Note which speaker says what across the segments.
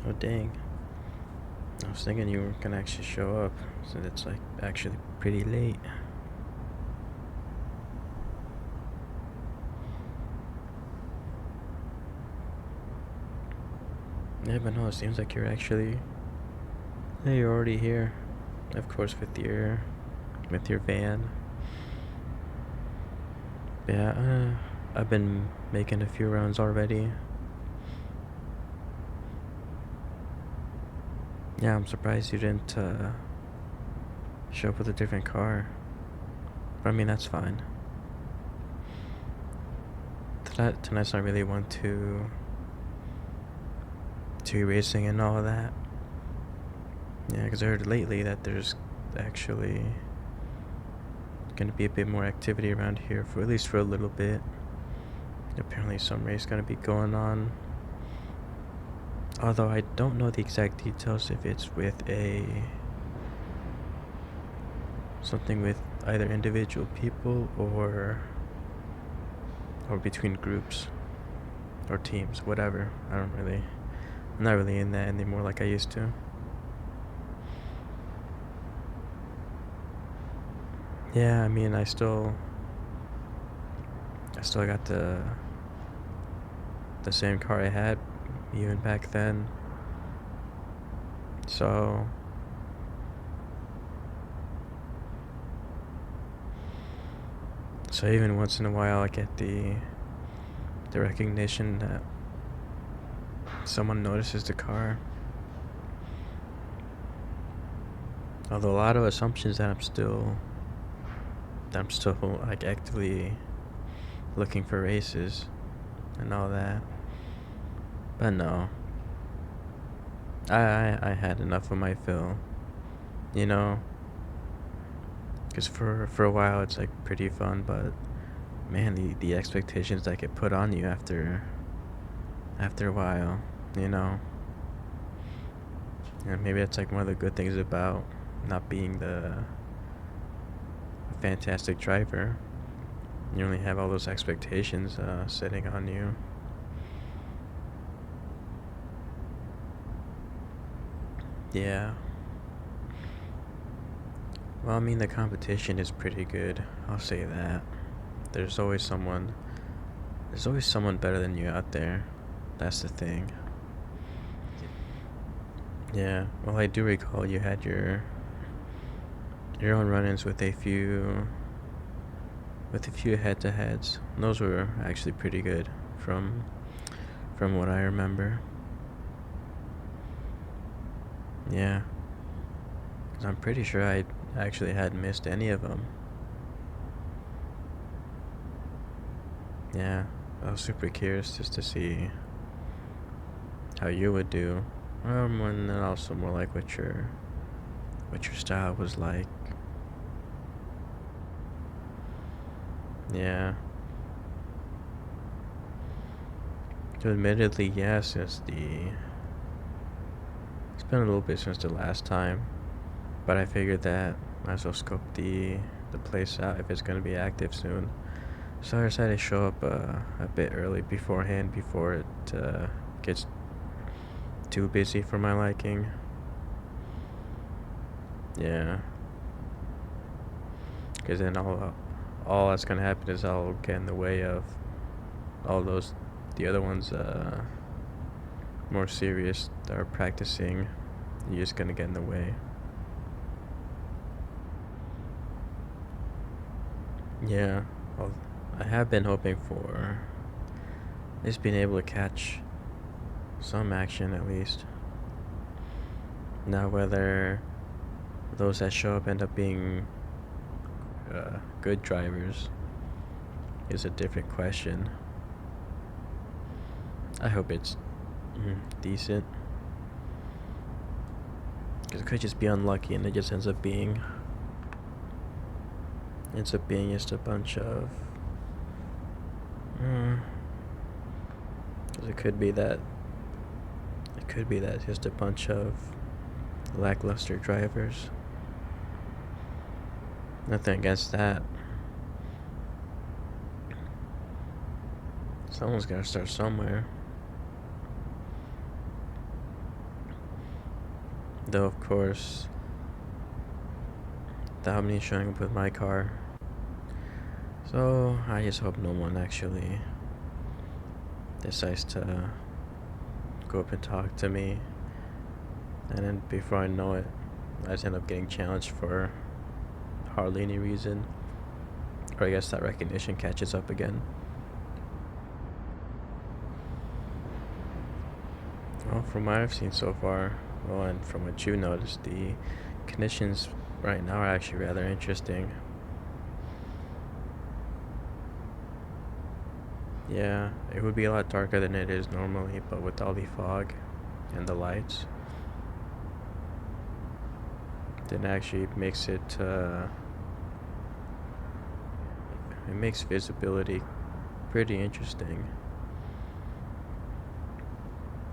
Speaker 1: Oh dang. I was thinking you were gonna actually show up, since it's like actually pretty late. Yeah, but no, it seems like you're actually, yeah, you're already here. Of course, with your van. Yeah, I've been making a few rounds already. Yeah, I'm surprised you didn't show up with a different car. But I mean, that's fine. Tonight's not really one to racing and all of that. Yeah, because I heard lately that there's actually gonna be a bit more activity around here, for at least for a little bit. Apparently some race gonna be going on. Although I don't know the exact details, if it's with something with either individual people or between groups or teams, whatever. I'm not really in that anymore like I used to. Yeah, I mean, I still got the same car I had even back then. So even once in a while I get the recognition that someone notices the car. Although a lot of assumptions that I'm still like actively looking for races and all that. But no, I had enough of my fill, you know. Because for a while it's like pretty fun, but man, the expectations that get put on you after a while, you know. And maybe that's like one of the good things about not being a fantastic driver. You only have all those expectations sitting on you. Yeah. Well, I mean, the competition is pretty good. I'll say that. There's always someone. There's always someone better than you out there. That's the thing. Yeah. Well, I do recall you had your own run-ins with a few head-to-heads. Those were actually pretty good from what I remember. Yeah. 'Cause I'm pretty sure I actually hadn't missed any of them. Yeah. I was super curious just to see how you would do. And then also more like what your style was like. Yeah. Admittedly, yeah, it's been a little bit since the last time, but I figured that might as well scope the place out if it's gonna be active soon. So I decided to show up a bit early beforehand before it gets too busy for my liking. Yeah, because then all that's gonna happen is I'll get in the way of all the other ones more serious that are practicing. You're just gonna get in the way. Yeah, well, I have been hoping for just being able to catch some action at least. Now, whether those that show up end up being good drivers is a different question. I hope it's decent. Because it could just be unlucky and it just ends up being just a bunch of. Because it could be that. It could be that just a bunch of lackluster drivers. Nothing against that. Someone's gotta start somewhere. Though of course, without me showing up with my car. So I just hope no one actually decides to go up and talk to me, and then before I know it, I just end up getting challenged for hardly any reason. Or I guess that recognition catches up again. Well, from what I've seen so far, well, and from what you noticed, the conditions right now are actually rather interesting. Yeah, it would be a lot darker than it is normally, but with all the fog and the lights, then actually makes it makes visibility pretty interesting.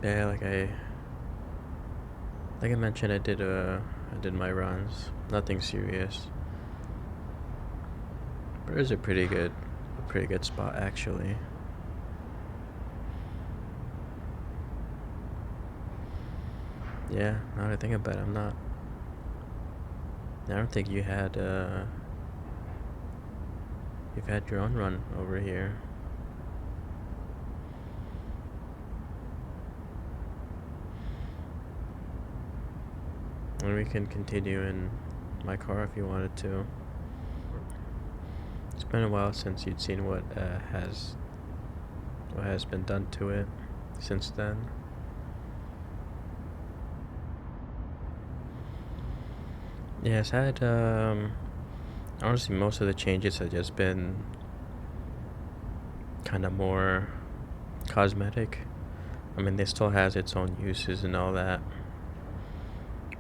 Speaker 1: Yeah, like I mentioned, I did my runs. Nothing serious, but it was a pretty good spot actually. Yeah, now that I think about it, I don't think you've had your own run over here. And we can continue in my car if you wanted to. It's been a while since you'd seen what has been done to it since then. Yeah, it's had honestly most of the changes have just been kind of more cosmetic. I mean, it still has its own uses and all that,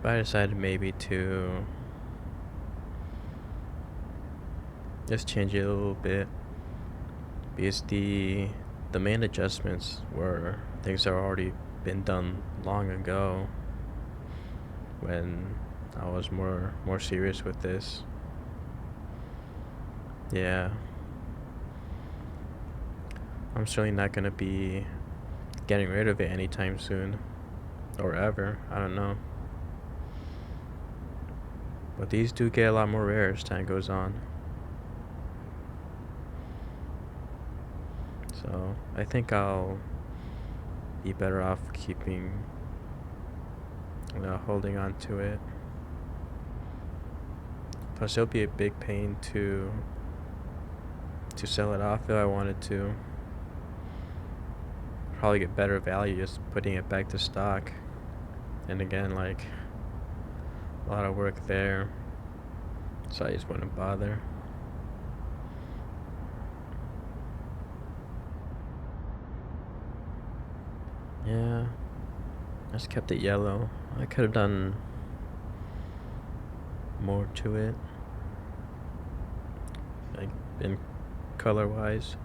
Speaker 1: but I decided maybe to just change it a little bit, because the main adjustments were things that already been done long ago when I was more serious with this. Yeah, I'm certainly not gonna be getting rid of it anytime soon, or ever. I don't know. But these do get a lot more rare as time goes on. So I think I'll be better off holding on to it. Plus, it'll be a big pain to sell it off if I wanted to. Probably get better value just putting it back to stock. And again, like, a lot of work there, so I just wouldn't bother. Yeah, I just kept it yellow. I could have done more to it, like in color wise,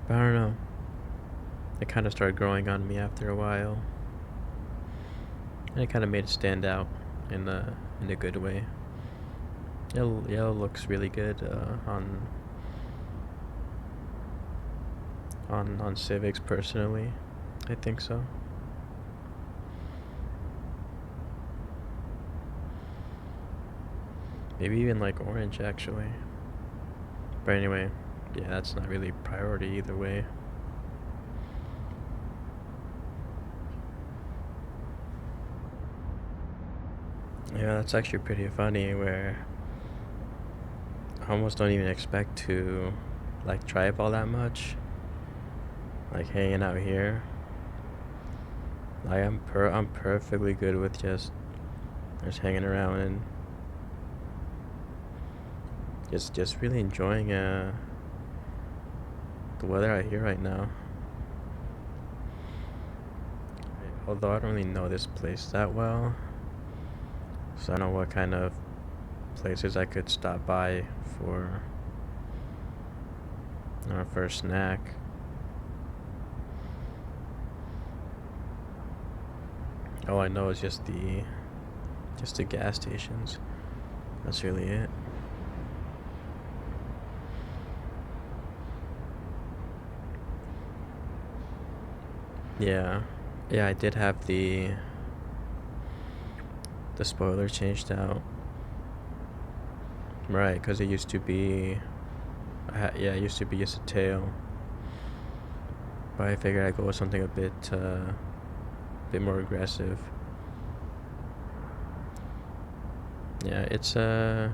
Speaker 1: but I don't know. It kind of started growing on me after a while, and it kind of made it stand out in a good way. Yellow looks really good on Civics personally. I think so. Maybe even like orange actually. But anyway, yeah, that's not really priority either way. Yeah, that's actually pretty funny, where I almost don't even expect to like drive all that much. Like hanging out here. Like I'm perfectly good with just hanging around and just really enjoying the weather out here right now. Although I don't really know this place that well, so I don't know what kind of places I could stop by for for a snack. All I know is just the gas stations. That's really it. Yeah. Yeah, I did have the the spoiler changed out. Right, because it used to be, yeah, it used to be just a tail. But I figured I'd go with something a bit more aggressive. Yeah, it's a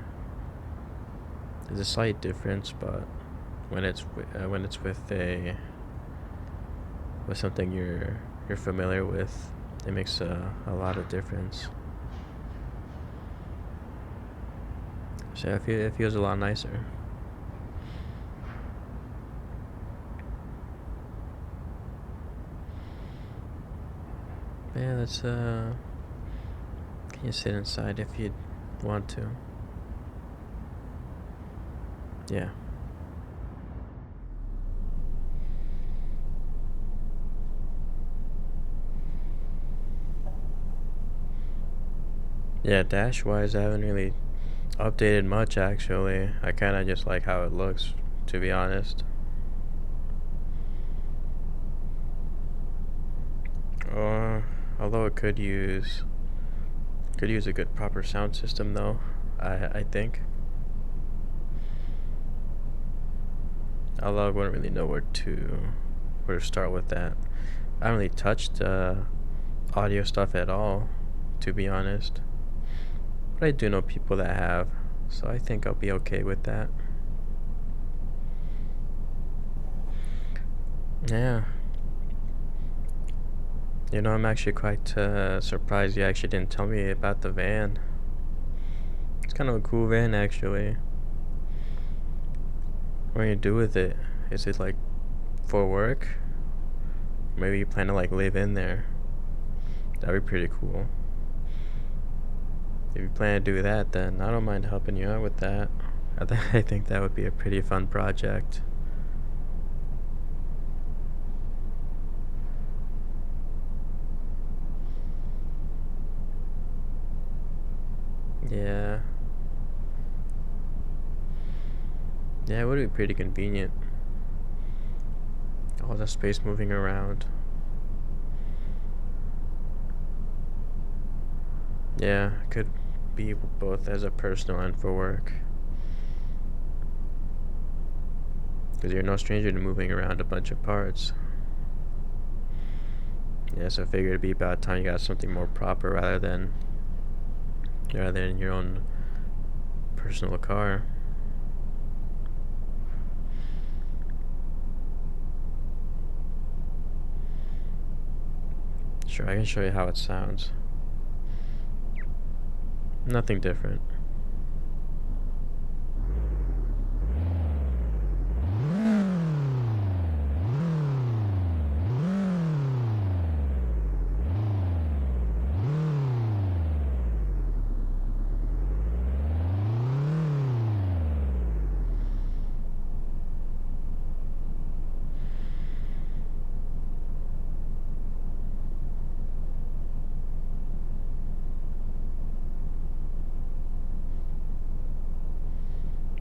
Speaker 1: slight difference, but when it's with something you're familiar with, it makes a lot of difference. So it feels a lot nicer. Yeah, let's can you sit inside if you'd want to? Yeah. Yeah, dash wise, I haven't really updated much actually. I kind of just like how it looks, to be honest. Uh, Although it could use a good proper sound system though. I think. Although I wouldn't really know where to start with that. I haven't really touched audio stuff at all, to be honest. But I do know people that have, so I think I'll be okay with that. Yeah. You know, I'm actually quite surprised you actually didn't tell me about the van. It's kind of a cool van, actually. What do you do with it? Is it like for work? Maybe you plan to like live in there. That'd be pretty cool. If you plan to do that, then I don't mind helping you out with that. I think that would be a pretty fun project. Yeah. Yeah, it would be pretty convenient. All the space moving around. Yeah, could be both as a personal and for work. Because you're no stranger to moving around a bunch of parts. Yeah, so I figured it'd be about time you got something more proper rather than your own personal car. Sure, I can show you how it sounds. Nothing different.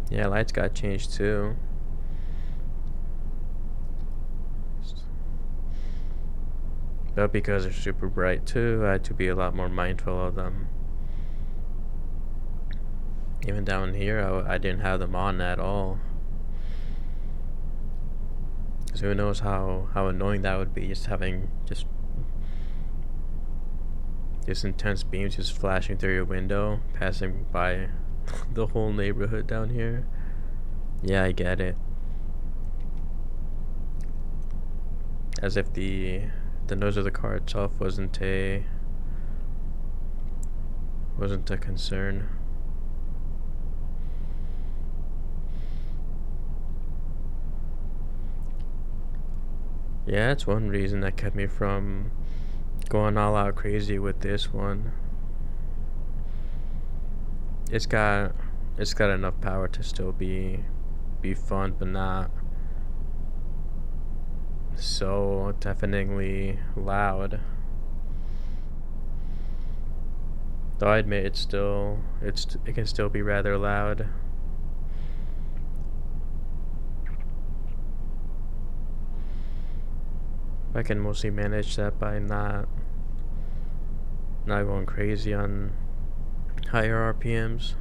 Speaker 1: Yeah, lights got changed too. But because they're super bright too, I had to be a lot more mindful of them. Even down here, I didn't have them on at all. Because who knows how annoying that would be, just having just intense beams just flashing through your window, passing by the whole neighborhood down here. Yeah, I get it. As if the nose of the car itself wasn't a concern. Yeah, that's one reason that kept me from going all out crazy with this one. It's got enough power to still be fun, but not so deafeningly loud. Though I admit it can still be rather loud. I can mostly manage that by not going crazy on higher RPMs.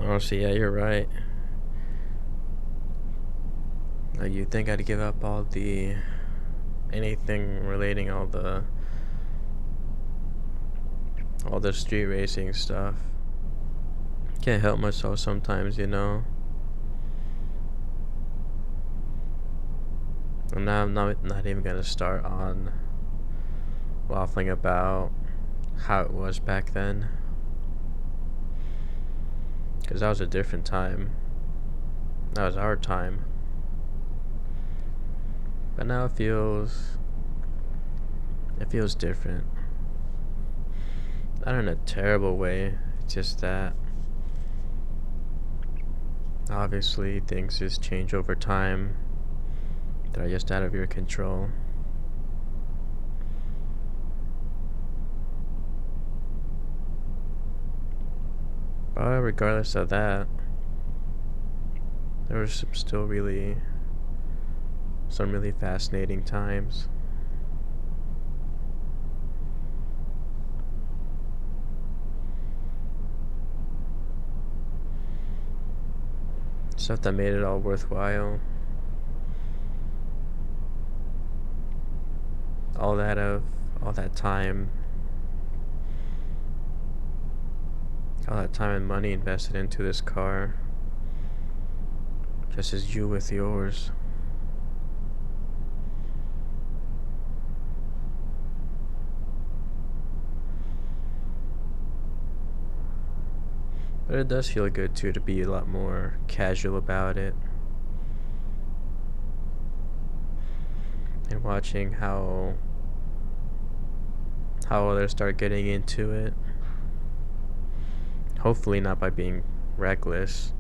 Speaker 1: Honestly, yeah, you're right. Like, you think I'd give up all the anything relating all the street racing stuff. Can't help myself sometimes, you know. And now I'm not even gonna start on waffling about how it was back then, because that was a different time. That was our time. But now it feels different. Not in a terrible way. It's just that obviously things just change over time that are just out of your control. But regardless of that, there was some really fascinating times. Stuff that made it all worthwhile. All that time. All that time and money invested into this car. Just as you with yours. But it does feel good too to be a lot more casual about it. And watching how others start getting into it. Hopefully not by being reckless.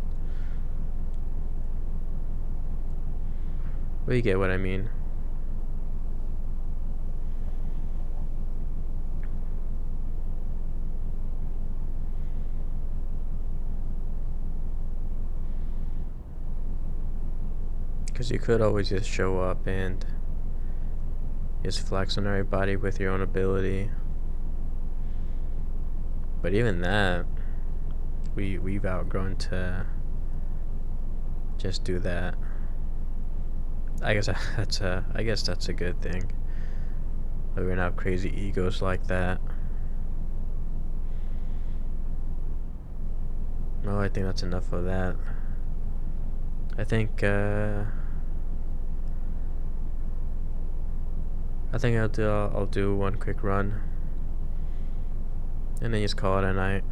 Speaker 1: But you get what I mean. Because you could always just show up and just flex on everybody with your own ability. But even that, we've outgrown to just do that. I guess that's a good thing. That we don't have crazy egos like that. No, I think that's enough of that. I think I'll do one quick run and then just call it a night.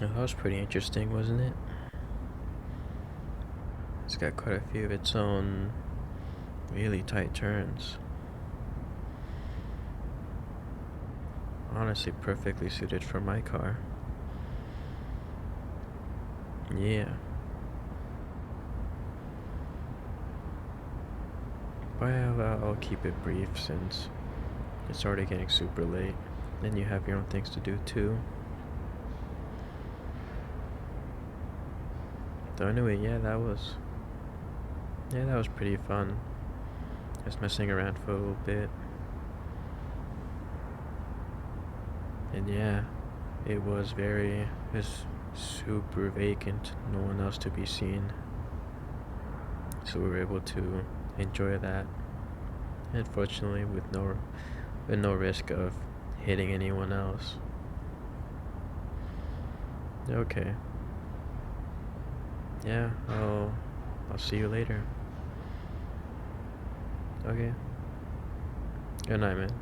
Speaker 1: That was pretty interesting, wasn't it? It's got quite a few of its own really tight turns. Honestly, perfectly suited for my car. Yeah. But I'll keep it brief since it's already getting super late. And you have your own things to do too. So anyway, yeah, that was pretty fun. Just messing around for a little bit. And yeah, it was super vacant, no one else to be seen. So we were able to enjoy that. Unfortunately, with no risk of hitting anyone else. Okay. Yeah, I'll see you later. Okay. Good night, man.